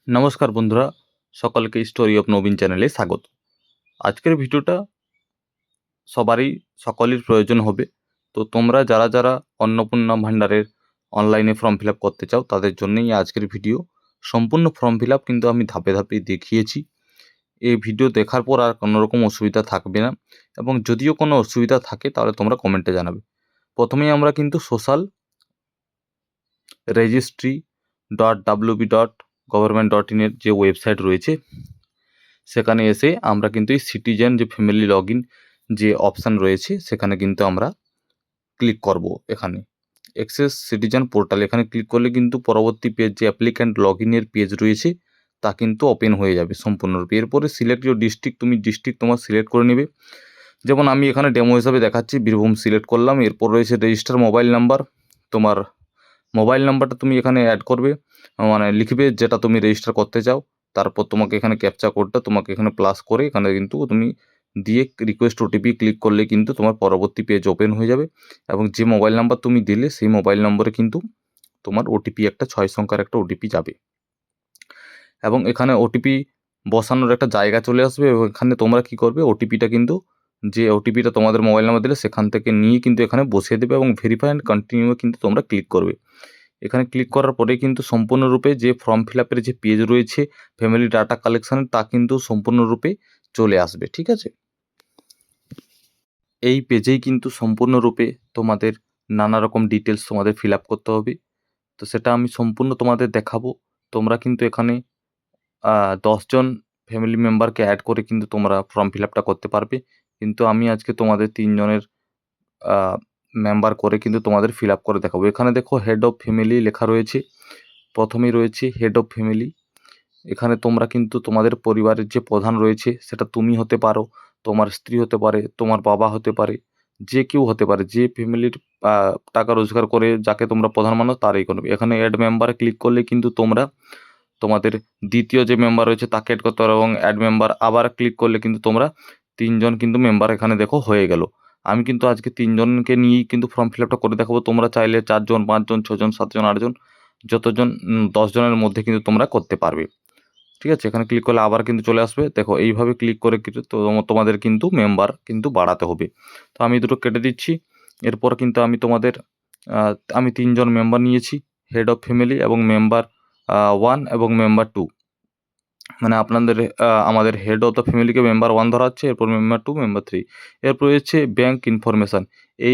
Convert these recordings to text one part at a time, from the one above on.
নমস্কার বন্ধুরা, সকলকে স্টোরি অফ নবীন চ্যানেলে স্বাগত। আজকের ভিডিওটা সবারই সকলের প্রয়োজন হবে। তো তোমরা যারা যারা অন্নপূর্ণা ভাণ্ডারের অনলাইনে ফর্ম ফিল আপ করতে চাও তাদের জন্যই আজকের ভিডিও। সম্পূর্ণ ফর্ম ফিল আপ কিন্তু আমি ধাপে ধাপে দেখিয়েছি। এই ভিডিও দেখার পর আর কোনো রকম অসুবিধা থাকবে না, এবং যদিও কোনো অসুবিধা থাকে তাহলে তোমরা কমেন্টে জানাবে। প্রথমেই আমরা কিন্তু সোশ্যাল রেজিস্ট্রি .wp.government.in এর যে ওয়েবসাইট রয়েছে সেখানে এসে আমরা কিন্তু এই সিটিজেন যে ফ্যামিলি লগ ইন যে অপশান রয়েছে সেখানে কিন্তু আমরা ক্লিক করব। এখানে অ্যাক্সেস সিটিজেন পোর্টাল এখানে ক্লিক করলে কিন্তু পরবর্তী পেজ যে অ্যাপ্লিক্যান্ট লগ ইনের পেজ রয়েছে তা কিন্তু ওপেন হয়ে যাবে সম্পূর্ণরূপে। এরপরে সিলেক্ট ইউর ডিস্ট্রিক্ট, তুমি ডিস্ট্রিক্ট তোমার সিলেক্ট করে নেবে। যেমন আমি এখানে ডেমো হিসাবে দেখাচ্ছি, বীরভূম সিলেক্ট করলাম। এরপর রয়েছে রেজিস্টার মোবাইল নাম্বার। তোমার মোবাইল নাম্বারটা তুমি এখানে অ্যাড করবে, মানে লিখবে যেটা তুমি রেজিস্টার করতে চাও। তারপর তোমাকে এখানে ক্যাপচা কোডটা তোমাকে এখানে প্লাস করে এখানে কিন্তু তুমি দিয়ে রিকোয়েস্ট ওটিপি ক্লিক করলে কিন্তু তোমার পরবর্তী পেজ ওপেন হয়ে যাবে। এবং যে মোবাইল নাম্বার তুমি দিলে সেই মোবাইল নম্বরে কিন্তু তোমার ওটিপি একটা 6 সংখ্যার একটা ওটিপি যাবে, এবং এখানে ওটিপি বসানোর একটা জায়গা চলে আসবে। এবং এখানে তোমরা কি করবে, ওটিপিটা কিন্তু যে ওটিপিটা তোমাদের মোবাইল নাম্বার দিলে সেখান থেকে নিয়ে কিন্তু এখানে বসিয়ে দেবে, এবং ভেরিফাই অ্যান্ড কন্টিনিউ কিন্তু তোমরা ক্লিক করবে। এখানে ক্লিক করার পরে কিন্তু সম্পূর্ণরূপে যে ফর্ম ফিল আপের যে পেজ রয়েছে ফ্যামিলি ডাটা কালেকশানের, তা কিন্তু সম্পূর্ণরূপে চলে আসবে। ঠিক আছে, এই পেজেই কিন্তু সম্পূর্ণরূপে তোমাদের নানা রকম ডিটেলস তোমাদের ফিল আপ করতে হবে। তো সেটা আমি সম্পূর্ণ তোমাদের দেখাবো। তোমরা কিন্তু এখানে 10 জন ফ্যামিলি মেম্বারকে অ্যাড করে কিন্তু তোমরা ফর্ম ফিল আপটা করতে পারবে। কিন্তু আমি আজকে তোমাদের 3 জনের মেম্বার করে কিন্তু তোমাদের ফিল আপ করে দেখাবো। এখানে দেখো হেড অফ ফ্যামিলি লেখা রয়েছে। প্রথমেই রয়েছে হেড অফ ফ্যামিলি। এখানে তোমরা কিন্তু তোমাদের পরিবারের যে প্রধান রয়েছে সেটা তুমি হতে পারো, তোমার স্ত্রী হতে পারে, তোমার বাবা হতে পারে, যে কেউ হতে পারে। যে ফ্যামিলির টাকা রোজগার করে যাকে তোমরা প্রধান মানো তারই করবে। এখানে অ্যাড মেম্বারে ক্লিক করলে কিন্তু তোমরা তোমাদের দ্বিতীয় যে মেম্বার রয়েছে তাকে অ্যাড করতে পারো, এবং অ্যাড মেম্বার আবার ক্লিক করলে কিন্তু তোমরা 3 জন কিন্তু মেম্বার এখানে দেখো হয়ে গেল। আমি কিন্তু আজকে 3 জনকে নিয়েই কিন্তু ফর্ম ফিল আপটা করে দেখাবো। তোমরা চাইলে 4 জন, 5 জন, 6 জন, 7 জন, 8 জন, যতজন 10 জনের মধ্যে কিন্তু তোমরা করতে পারবে। ঠিক আছে, এখানে ক্লিক করলে আবার কিন্তু চলে আসবে। দেখো এইভাবে ক্লিক করে কিন্তু তোমাদের কিন্তু মেম্বার কিন্তু বাড়াতে হবে। তো আমি দুটো কেটে দিচ্ছি। এরপর কিন্তু আমি তোমাদের আমি 3 জন মেম্বার নিয়েছি, হেড অফ ফ্যামিলি এবং মেম্বার 1 এবং মেম্বার 2। মানে আপনাদের আমাদের হেড অফ দ্য ফ্যামিলিকে মেম্বার 1 ধরা হচ্ছে, এরপর মেম্বার 2, মেম্বার 3। এরপর রয়েছে bank information,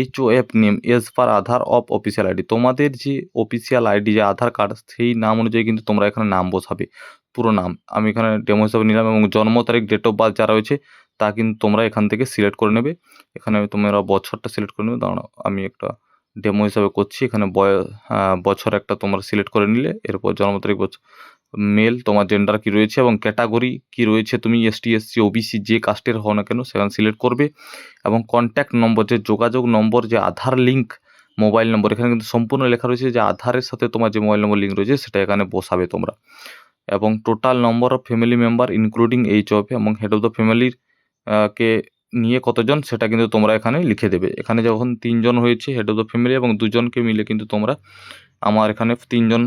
HOF name as per Aadhaar of official ID. তোমাদের যে অফিসিয়াল আইডি যে আধার কার্ড সেই নাম অনুযায়ী কিন্তু তোমরা এখানে নাম বসাবে, পুরো নাম। আমি এখানে ডেমো হিসাবে নিলাম, এবং জন্ম তারিখ ডেট অফ বার্থ যা রয়েছে তা কিন্তু তোমরা এখান থেকে সিলেক্ট করে নেবে। এখানে তোমরা বছরটা সিলেক্ট করে নেবে। দাঁড়াও আমি একটা ডেমো হিসাবে করছি। এখানে বছর একটা তোমরা সিলেক্ট করে নিলে, এরপর জন্ম তারিখ, বছর, মেল, তোমার জেন্ডার কী রয়েছে এবং ক্যাটাগরি কী রয়েছে, তুমি ST SC OBC যে কাস্টের হও না কেন সেখানে সিলেক্ট করবে। এবং কন্ট্যাক্ট নম্বর যে যোগাযোগ নম্বর, যে আধার লিঙ্ক মোবাইল নম্বর, এখানে কিন্তু সম্পূর্ণ লেখা রয়েছে যে আধারের সাথে তোমার যে মোবাইল নম্বর লিঙ্ক রয়েছে সেটা এখানে বসাবে তোমরা। এবং total number of family member including HOF এবং হেড অফ দ্য ফ্যামিলির কে নিয়ে কতজন সেটা কিন্তু তোমরা এখানে লিখে দেবে। এখানে যখন 3 জন হয়েছে হেড অফ দ্য ফ্যামিলি, এবং 2 জনকে মিলে কিন্তু তোমরা, আমার এখানে 3 জন,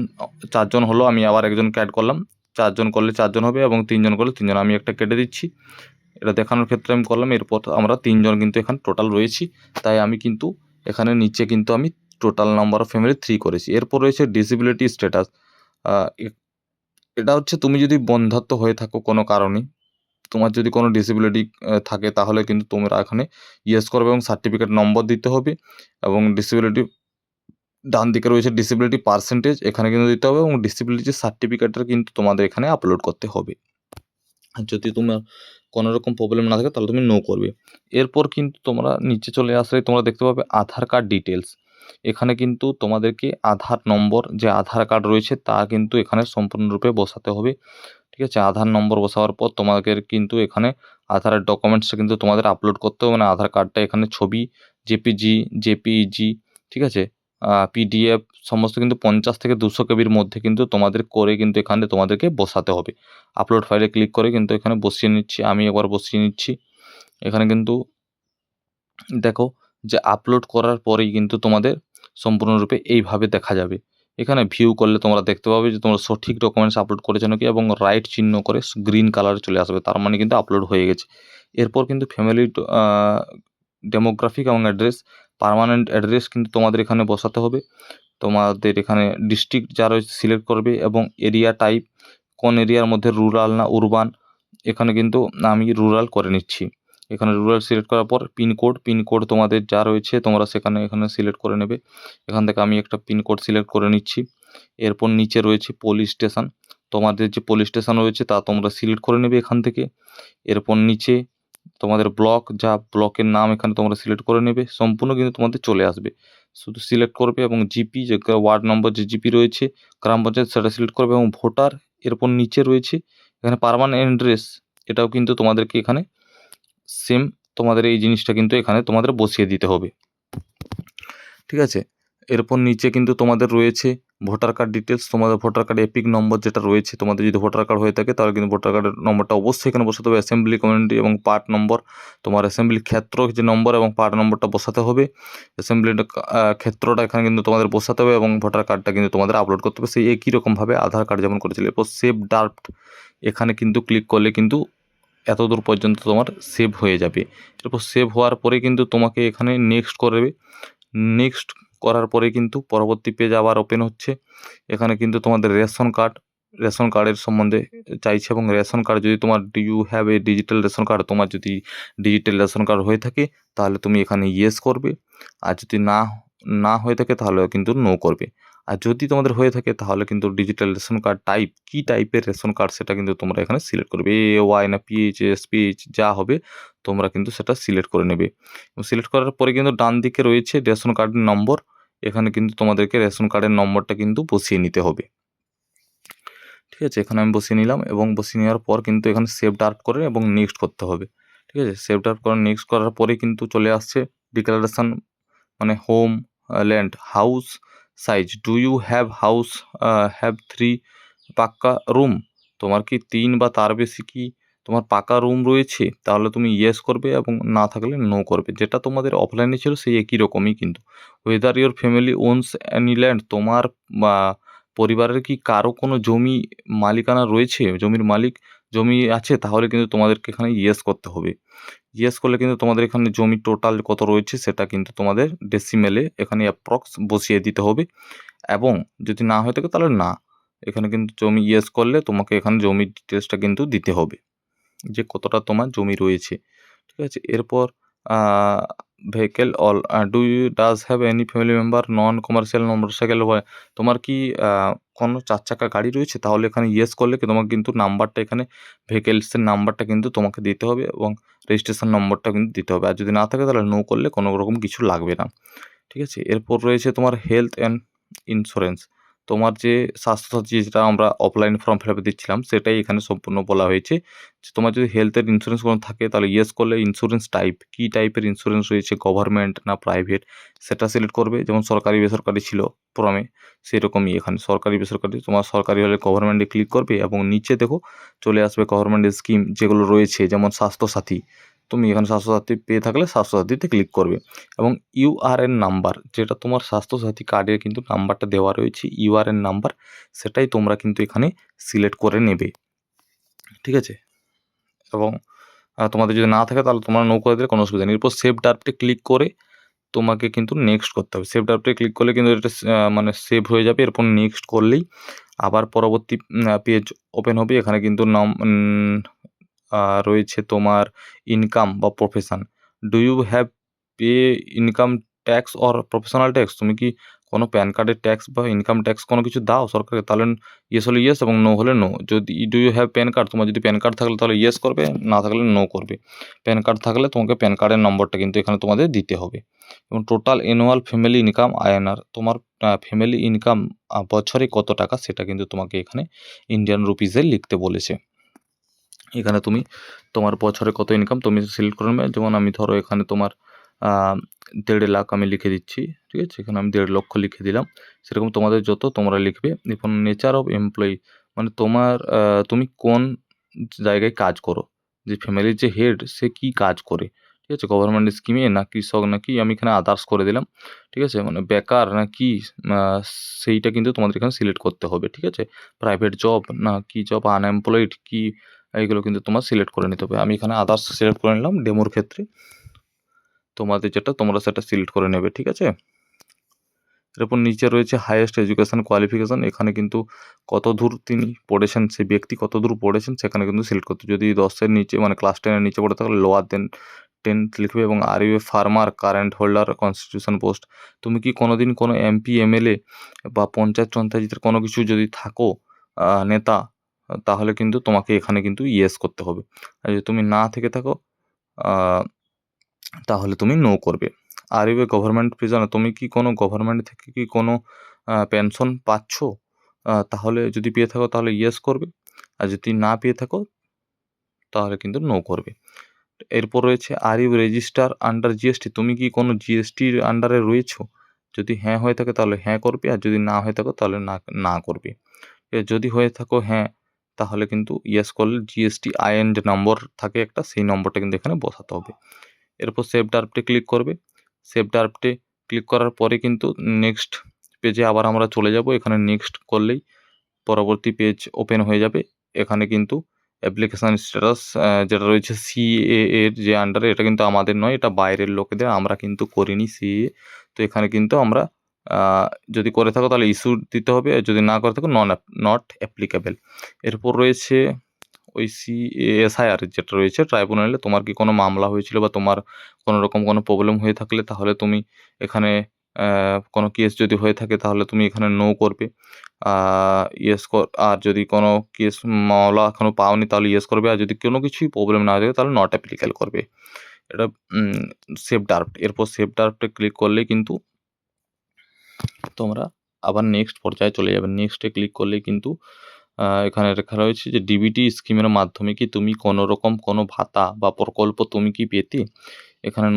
4 জন হলো, আমি আবার একজনকে অ্যাড করলাম। 4 জন করলে 4 জন হবে, এবং 3 জন করলে 3 জন। আমি একটা কেটে দিচ্ছি, এটা দেখানোর ক্ষেত্রে আমি করলাম। এরপর আমরা 3 জন কিন্তু এখানে টোটাল রয়েছি, তাই আমি কিন্তু এখানে নিচে কিন্তু আমি টোটাল নাম্বার অফ ফ্যামিলি 3 করেছি। এরপর রয়েছে ডিসেবিলিটি স্ট্যাটাস। এটা হচ্ছে তুমি যদি বন্ধ্যাত্ব হয়ে থাকো কোনো কারণে, তোমার যদি কোনো ডিসেবিলিটি থাকে তাহলে কিন্তু তোমরা এখানে ইয়েস করবে, এবং সার্টিফিকেট নম্বর দিতে হবে। এবং ডিসেবিলিটি ডান দিকে রয়েছে ডিসেবিলিটি পার্সেন্টেজ, এখানে কিন্তু দিতে হবে, এবং ডিসেবিলিটি সার্টিফিকেটটা কিন্তু তোমাদের এখানে আপলোড করতে হবে। আর যদি তোমার কোনো রকম প্রবলেম না থাকে তাহলে তুমি নো করবে। এরপর কিন্তু তোমরা নিচে চলে আসলে তোমরা দেখতে পাবে আধার কার্ড ডিটেলস। এখানে কিন্তু তোমাদেরকে আধার নম্বর, যে আধার কার্ড রয়েছে তা কিন্তু এখানে সম্পূর্ণরূপে বসাতে হবে। ঠিক আছে, আধার নম্বর বসাবার পর তোমাদের কিন্তু এখানে আধারের ডকুমেন্টসটা কিন্তু তোমাদের আপলোড করতে হবে। মানে আধার কার্ডটা এখানে ছবি, জেপিইজি, ঠিক আছে, PDF সমস্ত কিন্তু 50 থেকে 200 কেবির মধ্যে কিন্তু তোমাদের করে কিন্তু এখানে তোমাদেরকে বসাতে হবে। আপলোড ফাইলে ক্লিক করে কিন্তু এখানে বসিয়ে নিচ্ছি, আমি একবার বসিয়ে নিচ্ছি। এখানে কিন্তু দেখো যে আপলোড করার পরেই কিন্তু তোমাদের সম্পূর্ণরূপে এইভাবে দেখা যাবে। এখানে ভিউ করলে তোমরা দেখতে পাবে যে তোমরা সঠিক ডকুমেন্টস আপলোড করেছো নাকি, এবং রাইট চিহ্ন করে গ্রিন কালারে চলে আসবে, তার মানে কিন্তু আপলোড হয়ে গেছে। এরপর কিন্তু ফ্যামিলি ডেমোগ্রাফিক এবং অ্যাড্রেস, পার্মানেন্ট অ্যাড্রেস কিন্তু তোমাদের এখানে বসাতে হবে। তোমাদের এখানে ডিস্ট্রিক্ট যা রয়েছে সিলেক্ট করবে, এবং এরিয়া টাইপ কোন এরিয়ার মধ্যে, রুরাল না উরবান। এখানে কিন্তু আমি রুরাল করে নিচ্ছি। এখানে রুরাল সিলেক্ট করার পর পিনকোড তোমাদের যা রয়েছে তোমরা এখানে সিলেক্ট করে নেবে। এখান থেকে আমি একটা পিনকোড সিলেক্ট করে নিচ্ছি। এরপর নিচে রয়েছে পুলিশ স্টেশন, তোমাদের যে পুলিশ স্টেশন রয়েছে তা তোমরা সিলেক্ট করে নেবে এখান থেকে। এরপর নিচে তোমাদের ব্লকের নাম এখানে তোমরা সিলেক্ট করে নেবে, সম্পূর্ণ কিন্তু তোমাদের চলে আসবে। শুধু সিলেক্ট করবে এবং জিপি যে ওয়ার্ড নম্বর যে জিপি রয়েছে, গ্রাম পঞ্চায়েত সেটা সিলেক্ট করবে, এবং ভোটার। এরপর নিচে রয়েছে এখানে পার্মানেন্ট অ্যাড্রেস, এটাও কিন্তু তোমাদেরকে এখানে সেম তোমাদের এই জিনিসটা কিন্তু এখানে তোমাদের বসিয়ে দিতে হবে, ঠিক আছে। এরপর নিচে কিন্তু তোমাদের রয়েছে ভোটার কার্ড ডিটেলস, তোমাদের ভোটার কার্ড এপিক নম্বর যেটা রয়েছে, তোমাদের যদি ভোটার কার্ড হয়ে থাকে তাহলে কিন্তু ভোটার কার্ডের নম্বরটা অবশ্যই এখানে বসাতে হবে। অ্যাসেম্বলি কমিউনিটি এবং পার্ট নম্বর, তোমার অ্যাসেম্বলি ক্ষেত্র যে নম্বর এবং পার্ট নম্বরটা বসাতে হবে। অ্যাসেম্বলি ক্ষেত্রটা এখানে কিন্তু তোমাদের বসাতে হবে, এবং ভোটার কার্ডটা কিন্তু তোমাদের আপলোড করতে হবে সেই একই রকমভাবে আধার কার্ড যেমন করেছিল। এরপর সেভ ড্রাফট, এখানে কিন্তু ক্লিক করলে কিন্তু এতদূর পর্যন্ত তোমার সেভ হয়ে যাবে। এরপর সেভ হওয়ার পরে কিন্তু তোমাকে এখানে নেক্সট করবে। নেক্সট করার পরে কিন্তু পরবর্তী পেজ আবার ওপেন হচ্ছে। এখানে কিন্তু তোমাদের রেশন কার্ডের সম্বন্ধে চাইছে, এবং রেশন কার্ড যদি তোমার you have a digital ration card, তোমার যদি ডিজিটাল রেশন কার্ড হয়ে থাকে তাহলে তুমি এখানে ইয়েস করবে, আর যদি না হয়ে থাকে তাহলে কিন্তু নো করবে। আর যদি তোমাদের হয়ে থাকে তাহলে কিন্তু ডিজিটাল রেশন কার্ড টাইপ, কী টাইপের রেশন কার্ড সেটা কিন্তু তোমরা এখানে সিলেক্ট করবে, ওয়াই না পিএইচ যা হবে তোমরা কিন্তু সেটা সিলেক্ট করে নেবে। সিলেক্ট করার পরে কিন্তু ডান দিকে রয়েছে রেশন কার্ডের নম্বর, এখানে কিন্তু তোমাদেরকে রেশন কার্ডের নম্বরটা কিন্তু বসিয়ে নিতে হবে, ঠিক আছে। এখানে আমি বসিয়ে নিলাম, এবং বসিয়ে নেওয়ার পর কিন্তু এখানে সেভ ড্রাফট করে এবং নেক্সট করতে হবে, ঠিক আছে। সেভ ড্রাফট করে নেক্সট করার পরে কিন্তু চলে আসছে ডিক্লারেশন, মানে home land house size, do you have 3 pucca room, তোমার কি 3 বা তার বেশি কি তোমার পাকা রুম রয়েছে, তাহলে তুমি ইয়েস করবে, এবং না থাকলে নো করবে। যেটা তোমাদের অফলাইনে ছিল সেই একই রকমই কিন্তু। Whether your family owns any land, তোমার পরিবারের কি কারো কোনো জমি মালিকানা রয়েছে, জমি আছে, তাহলে কিন্তু তোমাদেরকে এখানে ইয়েস করতে হবে। ইয়েস করলে কিন্তু তোমাদের এখানে জমি টোটাল কত রয়েছে সেটা কিন্তু তোমাদের ডেসিমেলে এখানে অ্যাপ্রক্স বসিয়ে দিতে হবে, এবং যদি না হয়ে থাকে তাহলে না। এখানে কিন্তু জমি ইয়েস করলে তোমাকে এখানে জমির ডিটেলসটা কিন্তু দিতে হবে, যে কতটা তোমার জমি রয়েছে, ঠিক আছে। এরপর vehicle do you have any family member non commercial motorcycle, তোমার কি কোনো 4 চাকা গাড়ি রয়েছে, তাহলে এখানে ইয়েস করলে কি তোমাকে কিন্তু নাম্বারটা এখানে ভেহিকেলসের নাম্বারটা কিন্তু তোমাকে দিতে হবে, এবং রেজিস্ট্রেশন নম্বরটা কিন্তু দিতে হবে। আর যদি না থাকে তাহলে নো করলে কোনো রকম কিছু লাগবে না, ঠিক আছে। এরপর রয়েছে তোমার হেলথ অ্যান্ড ইন্স্যুরেন্স, তোমার যে স্বাস্থ্যসাথী যেটা আমরা অফলাইন ফর্ম ফিল আপে দিচ্ছিলাম সেটাই এখানে সম্পূর্ণ বলা হয়েছে, যে তোমার যদি হেলথের ইন্স্যুরেন্স কোনো থাকে তাহলে ইয়েস করলে ইন্স্যুরেন্স টাইপ, কী টাইপের ইন্স্যুরেন্স রয়েছে, গভর্নমেন্ট না প্রাইভেট সেটা সিলেক্ট করবে। যেমন সরকারি বেসরকারি ছিল ফর্মে, সেরকমই এখানে সরকারি বেসরকারি, তোমার সরকারি হলে গভর্নমেন্টে ক্লিক করবে, এবং নিচে দেখো চলে আসবে গভর্নমেন্টের স্কিম যেগুলো রয়েছে, যেমন স্বাস্থ্যসাথী, তুমি এখানে স্বাস্থ্যসাথী পেয়ে থাকলে স্বাস্থ্যসাথীতে ক্লিক করবে, এবং ইউআরএন নাম্বার, যেটা তোমার স্বাস্থ্যসাথী কার্ডের কিন্তু নাম্বারটা দেওয়া রয়েছে ইউআরএন নাম্বার, সেটাই তোমরা কিন্তু এখানে সিলেক্ট করে নেবে, ঠিক আছে। এবং তোমাদের যদি না থাকে তাহলে তোমরা নো করে দিলে কোনো অসুবিধা নেই। এরপর সেভ ড্রাফটে ক্লিক করে তোমাকে কিন্তু নেক্সট করতে হবে। সেভ ড্রাফটে ক্লিক করলে কিন্তু এটা মানে সেভ হয়ে যাবে। এরপর নেক্সট করলেই আবার পরবর্তী পেজ ওপেন হবে। এখানে কিন্তু রয়েছে তোমার ইনকাম বা profession. Do you have pay income tax or professional tax, তুমি কি কোনো প্যান কার্ডের ট্যাক্স বা ইনকাম ট্যাক্স কোনো কিছু দাও সরকারকে, তাহলে ইয়েস হলে ইয়েস এবং নো হলে নো। যদি do you have PAN card, তোমার যদি প্যান কার্ড থাকলে তাহলে ইয়েস করবে, না থাকলে নো করবে। প্যান কার্ড থাকলে তোমাকে প্যান কার্ডের নম্বরটা কিন্তু এখানে তোমাদের দিতে হবে। এবং total annual family income INR, তোমার ফ্যামিলি ইনকাম বছরে কত টাকা সেটা কিন্তু তোমাকে এখানে ইন্ডিয়ান রুপিসে লিখতে বলেছে। এখানে তুমি তোমার বছরে কত ইনকাম তুমি সিলেক্ট করে নেবে। যেমন আমি ধরো এখানে তোমার 1.5 লাখ আমি লিখে দিচ্ছি, ঠিক আছে। এখানে আমি 1.5 লক্ষ লিখে দিলাম। সেরকম তোমাদের যত তোমরা লিখবে। এখন নেচার অফ এমপ্লয়ি, মানে তোমার তুমি কোন জায়গায় কাজ করো, যে ফ্যামিলির যে হেড সে কী কাজ করে, ঠিক আছে? গভর্নমেন্ট স্কিমে না কৃষক নাকি আমি এখানে আদার্স করে দিলাম। ঠিক আছে? মানে বেকার নাকি আ সেইটা কিন্তু তোমাদের এখানে সিলেক্ট করতে হবে। ঠিক আছে? প্রাইভেট জব না কি জব, আনএমপ্লয়েড কি, এইগুলো কিন্তু তোমার সিলেক্ট করে নিতে হবে। আমি এখানে আদার্স সিলেক্ট করে নিলাম ডেমোর ক্ষেত্রে। তোমাদের যেটা তোমরা সেটা সিলেক্ট করে নেবে। ঠিক আছে? এরপর নিচে রয়েছে হাইয়েস্ট এডুকেশন কোয়ালিফিকেশন। এখানে কিন্তু কতদূর তিনি পড়েছেন, সেই ব্যক্তি কতদূর পড়েছেন সেখানে কিন্তু সিলেক্ট করতে, যদি 10 এর নিচে মানে ক্লাস 10 এর নিচে পড়ে থাকলে লোয়ার দেন 10th লিখবে। এবং are you a farmer current holder constitution post, তুমি কি কোনোদিন কোনো এমপি এমএলএ বা পঞ্চায়েতের কোনো কিছু যদি থাকো নেতা, তাহলে কিন্তু তোমাকে এখানে কিন্তু ইয়েস করতে হবে। আর যদি তুমি না থেকে থাকো তাহলে তুমি নো করবে। Are you a government prisoner, তুমি কি কোনো গভর্নমেন্ট থেকে কি কোনো পেনশন পাচ্ছ? তাহলে যদি পেয়ে থাকো তাহলে ইয়েস করবে। আর যদি না পেয়ে থাকো তাহলে কিন্তু নো করবে। এরপর রয়েছে are you register under GST, তুমি কি কোনো জিএসটির আন্ডারে রয়েছো? যদি হ্যাঁ হয়ে থাকে তাহলে হ্যাঁ করবে, আর যদি না হয়ে থাকো তাহলে না করবে। যদি হয়ে থাকো হ্যাঁ, তাহলে কিন্তু ইয়েস করলে জিএসটি আইএন যে নম্বর থাকে একটা, সেই নম্বরটা কিন্তু এখানে বসাতে হবে। এরপর সেভ ড্রাফটে ক্লিক করবে। সেভ ড্রাফটে ক্লিক করার পরে কিন্তু নেক্সট পেজে আবার আমরা চলে যাব। এখানে নেক্সট করলেই পরবর্তী পেজ ওপেন হয়ে যাবে। এখানে কিন্তু অ্যাপ্লিকেশান স্ট্যাটাস যেটা রয়েছে সিএএ এর যে আন্ডারে, এটা কিন্তু আমাদের নয়, এটা বাইরের লোকেদের, আমরা কিন্তু করিনি সিএএ। তো এখানে কিন্তু আমরা যদি করে থাকো তাহলে ইস্যু দিতে হবে, আর যদি না করে থাকো নট অ্যাপ্লিকেবল। এরপর রয়েছে ওই এসআইআর যেটা রয়েছে ট্রাইব্যুনালে, তোমার কি কোনো মামলা হয়েছিল বা তোমার কোনো রকম কোনো প্রবলেম হয়ে থাকলে তাহলে তুমি এখানে কোনো কেস যদি হয়ে থাকে তাহলে তুমি এখানে নো করবে। ইয়েস আর যদি কোনো কেস মামলা এখনও পাওনি তাহলে ইয়েস করবে, আর যদি কোনো কিছুই প্রবলেম না থাকে তাহলে নট অ্যাপ্লিকেবল করবে। এটা সেভ ড্রাফট। এরপর সেভ ড্রাফটে ক্লিক করলেই কিন্তু তোমরা আবার নেক্সট পর্যায়ে চলে যাবে। নেক্সটে ক্লিক করলেই কিন্তু এখানে লেখা রয়েছে যে ডিবিটি স্কিমের মাধ্যমে কি তুমি কোনো রকম কোনো ভাতা বা প্রকল্প তুমি কি পেতে? এখানে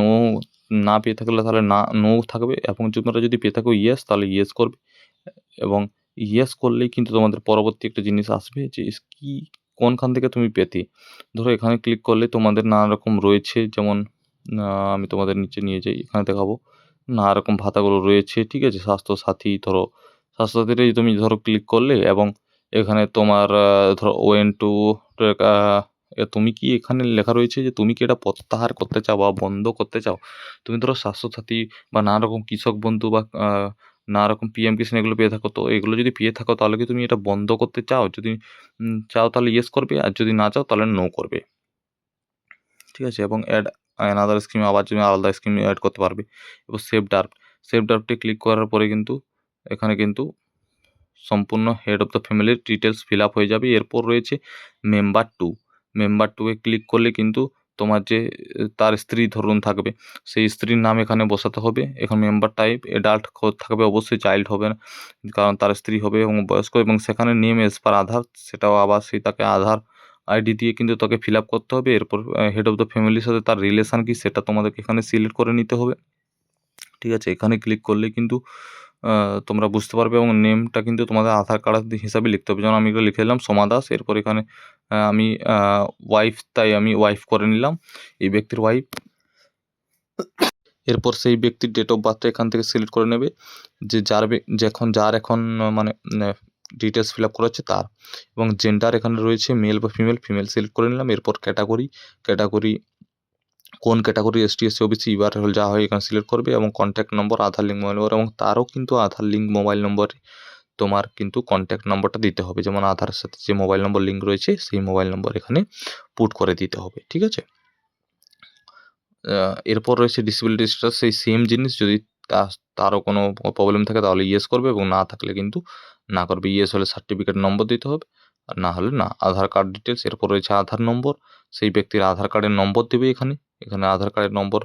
না পেয়ে থাকলে তাহলে নো থাকবে, এবং তোমরা যদি পেয়ে থাকো ইয়েস তাহলে ইয়েস করবে। এবং ইয়েস করলেই কিন্তু তোমাদের পরবর্তী একটা জিনিস আসবে যে কি কোনখান থেকে তুমি পেতে। ধরো এখানে ক্লিক করলে তোমাদের নানা রকম রয়েছে, যেমন আমি তোমাদের নিচে নিয়ে যাই, এখানে দেখাবো নানা রকম ভাতাগুলো রয়েছে। ঠিক আছে? স্বাস্থ্যসাথী, ধরো স্বাস্থ্যসাথীতে তুমি ধরো ক্লিক করলে এবং এখানে তোমার ধরো ওয়েন টু তুমি কি এখানে লেখা রয়েছে যে তুমি কি এটা প্রত্যাহার করতে চাও বা বন্ধ করতে চাও? তুমি ধরো স্বাস্থ্যসাথী বা নানা রকম কৃষক বন্ধু বা নানা রকম পিএম কিষাণ এগুলো পেয়ে থাকো, তো এগুলো যদি পেয়ে থাকো তাহলে কি তুমি এটা বন্ধ করতে চাও? যদি চাও তাহলে ইয়েস করবে, আর যদি না চাও তাহলে নো করবে। ঠিক আছে? এবং অ্যাড অ্যানাদার স্কিমে আবার তুমি আলাদা স্কিম অ্যাড করতে পারবে। এবার সেভ ড্রাফট। সেভ ড্রাফটে ক্লিক করার পরে কিন্তু এখানে কিন্তু সম্পূর্ণ হেড অফ দ্য ফ্যামিলির ডিটেলস ফিল আপ হয়ে যাবে। এরপর রয়েছে মেম্বার 2। মেম্বার 2 এ ক্লিক করলে কিন্তু তোমার যে তার স্ত্রী ধরুন থাকবে, সেই স্ত্রীর নাম এখানে বসাতে হবে। এখানে মেম্বার টাইপ অ্যাডাল্ট থাকবে, অবশ্যই চাইল্ড হবে না, কারণ তার স্ত্রী হবে এবং বয়স্ক। এবং সেখানে নেম এজ পার আধার, সেটাও আবার সেই তাকে আধার আইডি দিয়ে কিন্তু তাকে ফিল আপ করতে হবে। এরপর হেড অফ দ্য ফ্যামিলির সাথে তার রিলেশান কী সেটা তোমাদেরকে এখানে সিলেক্ট করে নিতে হবে। ঠিক আছে? এখানে ক্লিক করলেই কিন্তু তোমরা বুঝতে পারবে, এবং নেমটা কিন্তু তোমাদের আধার কার্ড হিসাবে লিখতে হবে। যেমন আমি এটা লিখে দিলাম সোমা দাস। এরপর এখানে আমি ওয়াইফ, তাই আমি ওয়াইফ করে নিলাম, এই ব্যক্তির ওয়াইফ। এরপর সেই ব্যক্তির ডেট অফ বার্থটা এখান থেকে সিলেক্ট করে নেবে, যে যার এখন মানে ডিটেলস ফিল আপ করা হচ্ছে তার। এবং জেন্ডার এখানে রয়েছে মেল বা ফিমেল সিলেক্ট করে নিলাম। এরপর ক্যাটাগরি কোন category ST, SC, OBC, URL যা হয় এখানে সিলেক্ট করবে। এবং কন্ট্যাক্ট নম্বর, আধার লিঙ্ক মোবাইল নম্বর, এবং তারও কিন্তু আধার লিঙ্ক মোবাইল নম্বরে তোমার কিন্তু কন্ট্যাক্ট নম্বরটা দিতে হবে। যেমন আধারের সাথে যে মোবাইল নম্বর লিঙ্ক রয়েছে সেই মোবাইল নম্বর এখানে পুট করে দিতে হবে। ঠিক আছে? এরপর রয়েছে ডিসেবিলিটি স্ট্যাটাস, সেই সেম জিনিস, যদি তারও কোনো প্রবলেম থাকে তাহলে ইয়েস করবে, এবং না থাকলে কিন্তু না করবে। ইয়েস হলে সার্টিফিকেট নম্বর দিতে হবে, আর না হলে না। আধার কার্ড ডিটেলস, এরপর রয়েছে আধার নম্বর, সেই ব্যক্তির আধার কার্ডের নম্বর দেবে এখানে। আধার কার্ডের নম্বর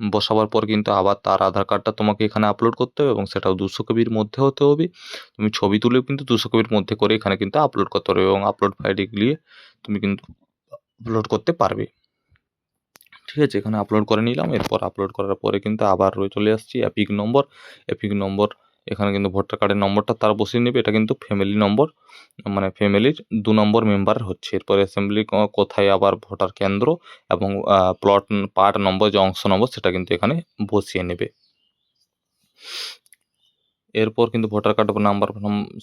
বসাবার পর কিন্তু আবার তার আধার কার্ডটা তোমাকে এখানে আপলোড করতে হবে, এবং সেটাও 200 কেবির মধ্যে হতে হবে। তুমি ছবি তুলেও কিন্তু 200 কেবির মধ্যে করে এখানে কিন্তু আপলোড করতে পারবে, এবং আপলোড ফাইলে গিয়ে তুমি কিন্তু আপলোড করতে পারবে। ঠিক আছে? এখানে আপলোড করে নিলাম। এরপর আপলোড করার পরে কিন্তু আবার চলে আসছি এপিক নম্বর। এখানে কিন্তু ভোটার কার্ডের নম্বরটা তারা বসিয়ে নেবে। এটা কিন্তু ফ্যামিলি নম্বর, মানে ফ্যামিলির 2 নম্বর মেম্বার হচ্ছে। এরপর অ্যাসেম্বলি কোথায় আবার ভোটার কেন্দ্র এবং প্লট পার্ট নম্বর যে অংশ নম্বর সেটা কিন্তু এখানে বসিয়ে নেবে। এরপর কিন্তু ভোটার কার্ড নাম্বার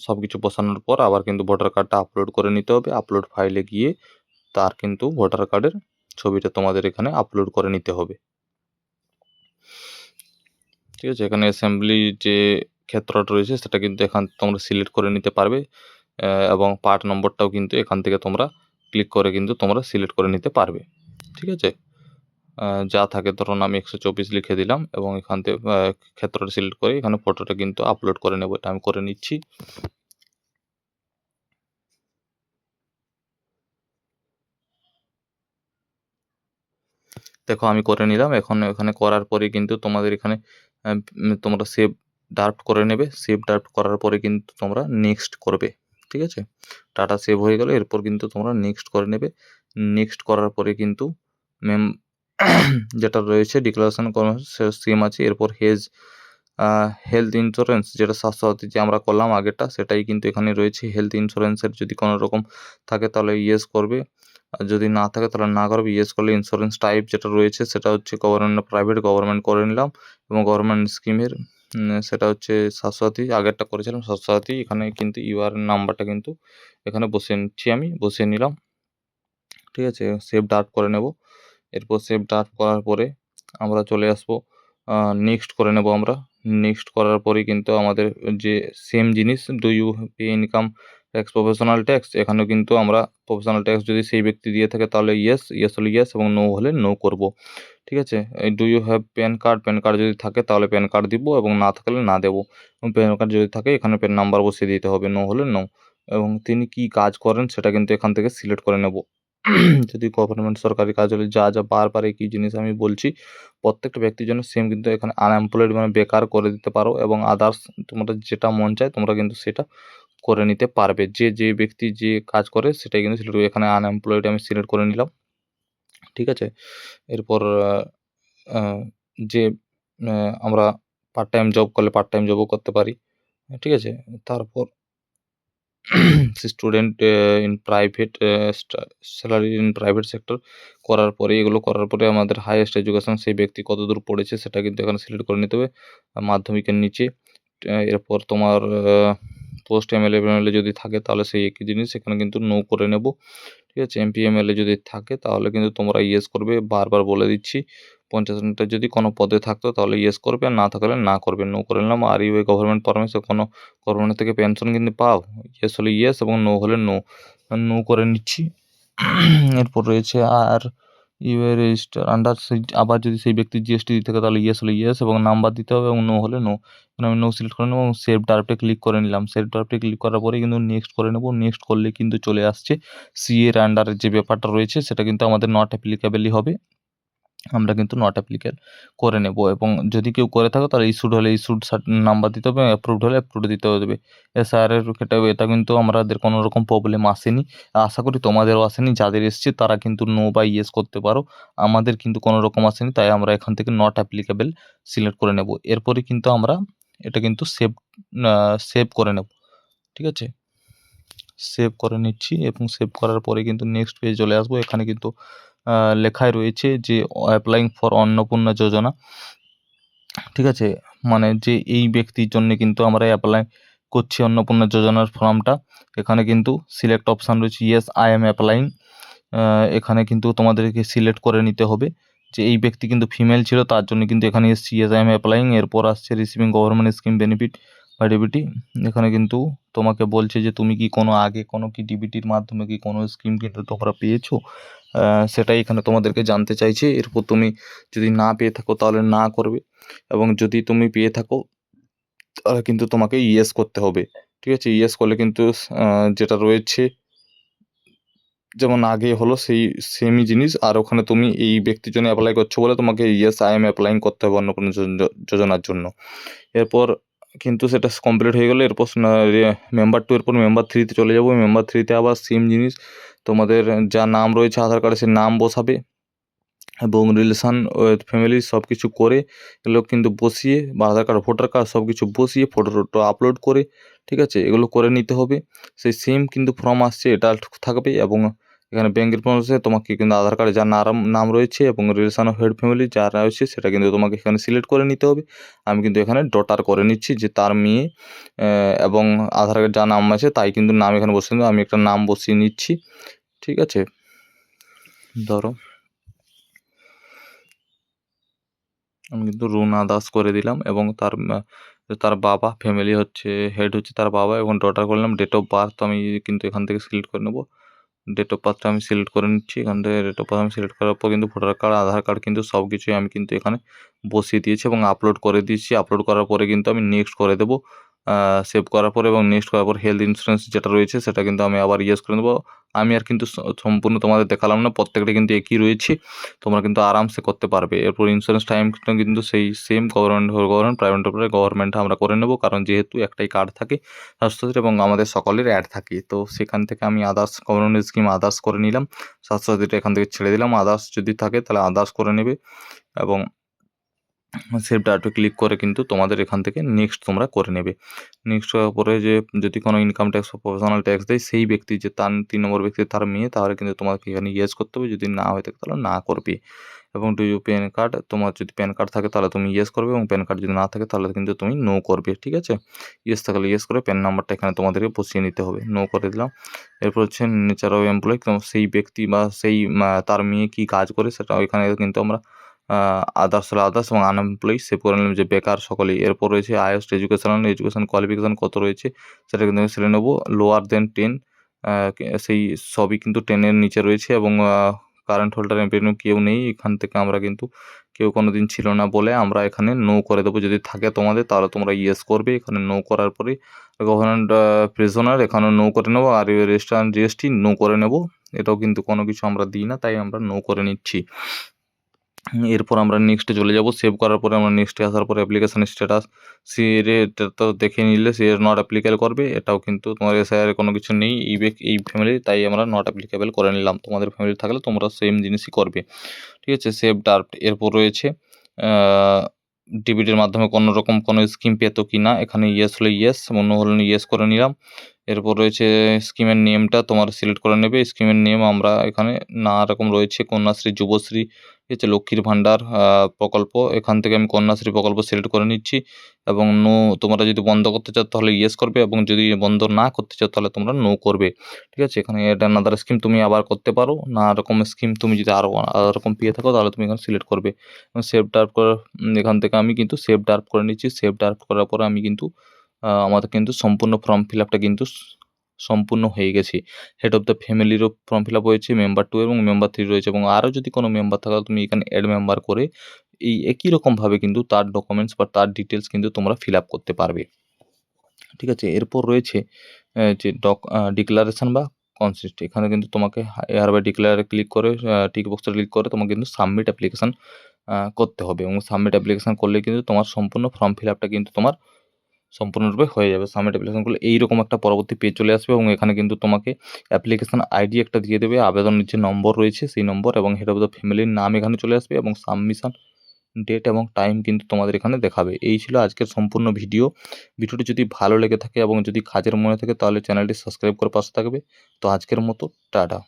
সব কিছু বসানোর পর আবার কিন্তু ভোটার কার্ডটা আপলোড করে নিতে হবে। আপলোড ফাইলে গিয়ে তার কিন্তু ভোটার কার্ডের ছবিটা তোমাদের এখানে আপলোড করে নিতে হবে। ঠিক আছে, এখানে অ্যাসেম্বলি যে ক্ষেত্রটা রয়েছে সেটা কিন্তু এখান তোমরা সিলেক্ট করে নিতে পারবে এবং পার্ট নম্বরটাও কিন্তু এখান থেকে তোমরা ক্লিক করে কিন্তু তোমরা সিলেক্ট করে নিতে পারবে। ঠিক আছে, যা থাকে ধরুন আমি 124 লিখে দিলাম এবং এখান থেকে ক্ষেত্রটা সিলেক্ট করে এখানে ফটোটা কিন্তু আপলোড করে নেব। এটা আমি করে নিচ্ছি। দেখো আমি করে নিলাম। এখন এখানে করার পরে কিন্তু তোমাদের এখানে তোমরা সেভ ড্রাফট করে নেবে। সেভ ড্রাফট করার পরে কিন্তু তোমরা নেক্সট করবে। ঠিক আছে, ডাটা সেভ হয়ে গেল। এরপর কিন্তু তোমরা নেক্সট করে নেবে। নেক্সট করার পরে কিন্তু যেটা রয়েছে ডিক্লারেশন সেম আছে। এরপর হেলথ ইন্স্যুরেন্স যেটা স্বাস্থ্যসাথী যে আমরা করলাম আগেরটা সেটাই কিন্তু এখানে রয়েছে। হেলথ ইন্স্যুরেন্সের যদি কোনো রকম থাকে তাহলে ইয়েস করবে, আর যদি না থাকে তাহলে না করবে। ইয়েস করলে ইন্স্যুরেন্স টাইপ যেটা রয়েছে সেটা হচ্ছে গভর্নমেন্ট প্রাইভেট, গভর্নমেন্ট করে নিলাম এবং গভর্নমেন্ট স্কিমের সেটা হচ্ছে স্বাস্থ্যসাথী। আগেরটা করেছিলাম স্বাস্থ্যসাথী। এখানে কিন্তু ইউআর নাম্বারটা কিন্তু এখানে বসিয়ে নিচ্ছি, আমি বসিয়ে নিলাম। ঠিক আছে, সেভ ড্রাফট করে নেব। এরপর সেভ ড্রাফট করার পরে আমরা চলে আসবো নেক্সট করে নেব আমরা। নেক্সট করার পরেই কিন্তু আমাদের যে সেম জিনিস, do you pay income tax professional tax, এখানেও কিন্তু আমরা প্রফেশনাল ট্যাক্স যদি সেই ব্যক্তি দিয়ে থাকে তাহলে ইয়েস, ইয়েস হলে ইয়েস এবং নো হলে নো করব। ঠিক আছে, এই do you have PAN card, PAN card যদি থাকে তাহলে প্যান কার্ড দিব এবং না থাকলে না দেবো। এবং প্যান কার্ড যদি থাকে এখানে প্যান নাম্বার বসিয়ে দিতে হবে, নো হলে নো। এবং তিনি কি কাজ করেন সেটা কিন্তু এখান থেকে সিলেক্ট করে নেব। যদি গভর্নমেন্ট সরকারি কাজ হলে যা যা বারবার একই জিনিস আমি বলছি, প্রত্যেকটা ব্যক্তির জন্য সেম কিন্তু এখানে আনএমপ্লয়েড মানে বেকার করে দিতে পারো এবং আদার্স তোমরা যেটা মন চায় তোমরা কিন্তু সেটা করে নিতে পারবে। যে ব্যক্তি যে কাজ করে সেটাই কিন্তু সিলেক্ট করবে। এখানে আনএমপ্লয়েড আমি সিলেক্ট করে নিলাম। ঠিক আছে, এরপর যে আমরা পার্ট টাইম জব করলে পার্ট টাইম জবও করতে পারি। ঠিক আছে, তারপর student in private salary in private sector করার পরে এগুলো করার পরে আমাদের হাইয়েস্ট এডুকেশন সেই ব্যক্তি কতদূর পড়েছে সেটা কিন্তু এখানে সিলেক্ট করে নিতে হবে মাধ্যমিকের নিচে। এরপর তোমার পোস্ট এমএলএ যদি থাকে তাহলে সেই একই জিনিস এখানে কিন্তু নো করে নেব। ঠিক আছে, এমপিএমএলএ যদি থাকে তাহলে কিন্তু তোমরা ইয়েস করবে। বারবার বলে দিচ্ছি, 50 মিনিটের যদি কোনো পদে থাকতো তাহলে ইয়েস করবে, আর না থাকলে না করবে। নো করে নিলাম। Are you a government permission, কোনো গভর্নমেন্ট থেকে পেনশন কিন্তু পাও, ইয়েস হলে ইয়েস এবং নো হলে নো। নো করে নিচ্ছি। এরপর রয়েছে are you a register under, আবার যদি সেই ব্যক্তির জিএসটি দিতে থাকে তাহলে ইয়েস হলে ইয়েস এবং নাম্বার দিতে হবে এবং নো হলে নো। আমি নো সিলেক্ট করে নেব এবং সেভ ড্রাফটে ক্লিক করে নিলাম। সেভ ড্রাফটে ক্লিক করার পরে কিন্তু নেক্সট করে নেব। নেক্সট করলে কিন্তু চলে আসছে সিএর আন্ডারের যে ব্যাপারটা রয়েছে সেটা কিন্তু আমাদের নট অ্যাপ্লিকেবলই হবে। আমরা কিন্তু নট অ্যাপ্লিকেবল করে নেব এবং যদি কেউ করে থাকো তাহলে ইস্যুড হলে ইস্যুড নাম্বার দিতে হবে, অ্যাপ্রুভড হলে অ্যাপ্রুভড দিতে হবে। এসআরের ক্ষেত্রেও এটা কিন্তু আমাদের কোনো রকম প্রবলেম আসেনি। আশা করি তোমাদেরও আসেনি। যাদের এসছে তারা কিন্তু নো বা ইয়েস করতে পারো। আমাদের কিন্তু কোনো রকম আসেনি, তাই আমরা এখান থেকে নট অ্যাপ্লিকেবল সিলেক্ট করে নেব। এরপরে কিন্তু আমরা এটা কিন্তু সেভ করে নেব। ঠিক আছে, সেভ করে নিচ্ছি এবং সেভ করার পরে কিন্তু নেক্সট পেজে চলে আসবো। এখানে কিন্তু লেখাই রয়েছে যে অ্যাপ্লাইং ফর অন্নপূর্ণা যোজনা। ঠিক আছে, মানে যে এই ব্যক্তির জন্য কিন্তু আমরা অ্যাপ্লাই করছি অন্নপূর্ণা যোজনার ফর্মটা। এখানে কিন্তু সিলেক্ট অপশান রয়েছে, ইয়েস আই এম অ্যাপ্লাইং। এখানে কিন্তু তোমাদেরকে সিলেক্ট করে নিতে হবে যে এই ব্যক্তি কিন্তু ফিমেল ছিল, তার জন্য কিন্তু এখানে এসছি ইয়েস আই এম অ্যাপ্লাইং। এরপর আসছে রিসিভিং গভর্নমেন্ট স্কিম বেনিফিট বা ডিবিটি। এখানে কিন্তু তোমাকে বলছে যে তুমি কি কোনো আগে কোনো কি ডিবিটির মাধ্যমে কি কোনো স্কিম কিন্তু তোমরা পেয়েছো, সেটাই এখানে তোমাদেরকে জানতে চাইছে। এরপর তুমি যদি না পেয়ে থাকো তাহলে না করবে এবং যদি তুমি পেয়ে থাকো তাহলে কিন্তু তোমাকে ইয়েস করতে হবে। ঠিক আছে, ইয়েস করলে কিন্তু যেটা রয়েছে যেমন আগে হলো সেই সেমই জিনিস, আর ওখানে তুমি এই ব্যক্তির জন্য অ্যাপ্লাই করছো বলে তোমাকে ইয়েস আই এম অ্যাপ্লাইং করতে হবে অন্নপূর্ণা যোজনার জন্য। এরপর কিন্তু সেটা কমপ্লিট হয়ে গেলে এরপর মেম্বার 2 এরপর মেম্বার 3-তে চলে যাবো। মেম্বার 3-তে আবার সেম জিনিস, তোমাদের যা নাম রয়েছে আধার কার্ডে সে নাম বসাবে এবং রিলেশান উইথ ফ্যামিলি সব কিছু করে এগুলো কিন্তু বসিয়ে বা আধার কার্ড ভোটার কার্ড সব কিছু বসিয়ে ফটো টটো আপলোড করে, ঠিক আছে, এগুলো করে নিতে হবে। সেই সেম কিন্তু ফর্ম আসছে, এটা থাকবে। এবং এখানে ব্যাঙ্কের প্রসেসে তোমাকে কিন্তু আধার কার্ডে যার নাম রয়েছে এবং রিলেশান অফ হেড ফ্যামিলি যা রয়েছে সেটা কিন্তু তোমাকে এখানে সিলেক্ট করে নিতে হবে। আমি কিন্তু এখানে ডটার করে নিচ্ছি যে তার মেয়ে, এবং আধার কার্ডে যা নাম আছে তাই কিন্তু নাম এখানে বসিয়ে নেবো। আমি একটা নাম বসিয়ে নিচ্ছি, ঠিক আছে। ধরো আমি কিন্তু রুনা দাস করে দিলাম এবং তার বাবা ফ্যামিলি হচ্ছে, হেড হচ্ছে তার বাবা, এবং ডটার করলাম। ডেট অফ বার্থ আমি কিন্তু এখান থেকে সিলেক্ট করে নেবো। ডেট অফ বার্থটা আমি সিলেক্ট করে নিচ্ছি। এখান থেকে ডেট অফ বার্থ আমি সিলেক্ট করার পর কিন্তু ভোটার কার্ড আধার কার্ড কিন্তু সব কিছুই আমি কিন্তু এখানে বসিয়ে দিয়েছি এবং আপলোড করে দিয়েছি। আপলোড করার পরে কিন্তু আমি নেক্সট করে দেবো। সেভ করার পরে এবং নেক্সট করার পর হেলথ ইন্স্যুরেন্স যেটা রয়েছে সেটা কিন্তু আমি আবার ইয়েস করে নেবো। আমি আর কিন্তু সম্পূর্ণ তোমাদের দেখালাম না, প্রত্যেকটা কিন্তু একই রয়েছে, তোমরা কিন্তু আরামসে করতে পারবে। এরপর ইন্স্যুরেন্স টাইমটা কিন্তু সেই সেম গভর্নমেন্ট প্রাইভেট গভর্নমেন্ট আমরা করে নেবো, কারণ যেহেতু একটাই কার্ড থাকে স্বাস্থ্যসাথীর এবং আমাদের সকলের অ্যাড থাকে। তো সেখান থেকে আমি আদার্স গভর্নমেন্ট স্কিম আদার্স করে নিলাম, স্বাস্থ্যসাথীটা এখান থেকে ছেড়ে দিলাম। আদার্স যদি থাকে তাহলে আদার্স করে নেবে এবং সেভ ডাটাতে ক্লিক করে কিন্তু তোমাদের এখান থেকে নেক্সট তোমরা করে নেবে। নেক্সট করার পরে যে যদি কোনো ইনকাম ট্যাক্স বা প্রফেশনাল ট্যাক্স দেয় সেই ব্যক্তি, যে তার 3 নম্বর ব্যক্তি তার মেয়ে, তাহলে কিন্তু তোমাকে এখানে ইয়েস করতে হবে। যদি না হয়ে থাকে তাহলে না করবে। এবং ডু ইউ প্যান কার্ড, তোমার যদি প্যান কার্ড থাকে তাহলে তুমি ইয়েস করবে এবং প্যান কার্ড যদি না থাকে তাহলে কিন্তু তুমি নো করবে, ঠিক আছে। ইয়েস থাকলে ইয়েস করে প্যান নাম্বারটা এখানে তোমাদেরকে বসিয়ে নিতে হবে। নো করে দিলাম। এরপর হচ্ছে নেচার অফ এমপ্লয়, সেই ব্যক্তি বা সেই তার মেয়ে কী কাজ করে সেটা এখানে কিন্তু আমরা আদার্স হলে আদার্স এবং আনএমপ্লয়ি সেভ করে নিলাম, যে বেকার সকলেই। এরপর রয়েছে হাইয়েস্ট এডুকেশন কোয়ালিফিকেশান কত রয়েছে সেটা কিন্তু আমি সেরে নেবো। লোয়ার দেন 10, সেই সবই কিন্তু 10-এর নিচে রয়েছে এবং কারেন্ট হোল্ডার এমপ্লয়ি কেউ নেই এখান থেকে। আমরা কিন্তু কেউ কোনো দিন ছিল না বলে আমরা এখানে নো করে দেবো। যদি থাকে তোমাদের তাহলে তোমরা ইয়েস করবে। এখানে নো করার পরে গভর্নমেন্ট প্রিজনার এখানেও নো করে নেবো, আর রেজিস্ট্রার জিএসটি নো করে নেবো। এটাও কিন্তু কোনো কিছু আমরা দিই না, তাই আমরা নো করে নিচ্ছি। এরপর আমরা নেক্সটে চলে যাব। সেভ করার পরে আমরা নেক্সটে আসার পরে অ্যাপ্লিকেশন স্ট্যাটাস সিএ এটা তো দেখে নিলে সিএ নট অ্যাপ্লিকেবল করবে। এটাও কিন্তু তোমার এসআইআর কোনো কিছু নেই এই ফ্যামিলি, তাই আমরা নট অ্যাপ্লিকেবল করে নিলাম। তোমাদের ফ্যামিলি থাকলে তোমরা সেম জিনিসই করবে, ঠিক আছে। Save draft. এরপর রয়েছে ডিবিটির মাধ্যমে কোনো রকম কোনো স্কিম পেতো কি না, এখানে ইয়েস হলে ইয়েস এবং নো হলে ইয়েস করে নিলাম। এরপর রয়েছে স্কিমের নেমটা তোমার সিলেক্ট করে নেবে। স্কিমের নেম আমরা এখানে নানা রকম রয়েছে, কন্যাশ্রী, যুবশ্রী, ঠিক আছে, লক্ষ্মীর ভাণ্ডার প্রকল্প। এখান থেকে আমি কন্যাশ্রী প্রকল্প সিলেক্ট করে নিচ্ছি এবং নো, তোমরা যদি বন্ধ করতে চাও তাহলে ইয়েস করবে এবং যদি বন্ধ না করতে চাও তাহলে তোমরা নো করবে, ঠিক আছে। এখানে এটা আনাদার স্কিম তুমি আবার করতে পারো, নানা রকম স্কিম তুমি যদি আরও আলাদা রকম পেয়ে থাকো তাহলে তুমি এখানে সিলেক্ট করবে এবং সেভ ডার্প করে এখান থেকে আমি কিন্তু সেভ ডার্প করে নিচ্ছি। সেভ ডার্প করার পরে আমি কিন্তু আমাদের কিন্তু সম্পূর্ণ ফর্ম ফিল আপটা কিন্তু সম্পূর্ণ হয়ে গেছে। হেড অফ দ্য ফ্যামিলিরও ফর্ম ফিল আপ হয়েছে, মেম্বার 2 এবং মেম্বার 3 রয়েছে এবং আরও যদি কোনো মেম্বার থাকে তুমি এখানে অ্যাড মেম্বার করে এই একই রকমভাবে কিন্তু তার ডকুমেন্টস বা তার ডিটেলস কিন্তু তোমরা ফিল আপ করতে পারবে, ঠিক আছে। এরপর রয়েছে যে ডিক্লারেশন বা কনসেন্ট। এখানে কিন্তু তোমাকে হেয়ারবাই ডিক্লেয়ারে ক্লিক করে টিক বক্সে ক্লিক করে তোমাকে কিন্তু সাবমিট অ্যাপ্লিকেশন করতে হবে এবং সাবমিট অ্যাপ্লিকেশন করলে কিন্তু তোমার সম্পূর্ণ ফর্ম ফিল আপটা কিন্তু তোমার সম্পূর্ণরূপে হয়ে যাবে। সাবমিট অ্যাপ্লিকেশন করলে এইরকম একটা পরবর্তী পেজ চলে আসবে এবং এখানে কিন্তু তোমাকে অ্যাপ্লিকেশন আইডি একটা দিয়ে দেবে, আবেদনের যে নম্বর রয়েছে সেই নম্বর এবং হেড অফ দ্য ফ্যামিলির নাম এখানে চলে আসবে এবং সাবমিশন ডেট এবং টাইম কিন্তু তোমাদের এখানে দেখাবে। এই ছিল আজকের সম্পূর্ণ ভিডিও। ভিডিওটি যদি ভালো লেগে থাকে এবং যদি কাজের মনে থাকে তাহলে চ্যানেলটি সাবস্ক্রাইব করে পাশে থাকবে। তো আজকের মতো টাটা।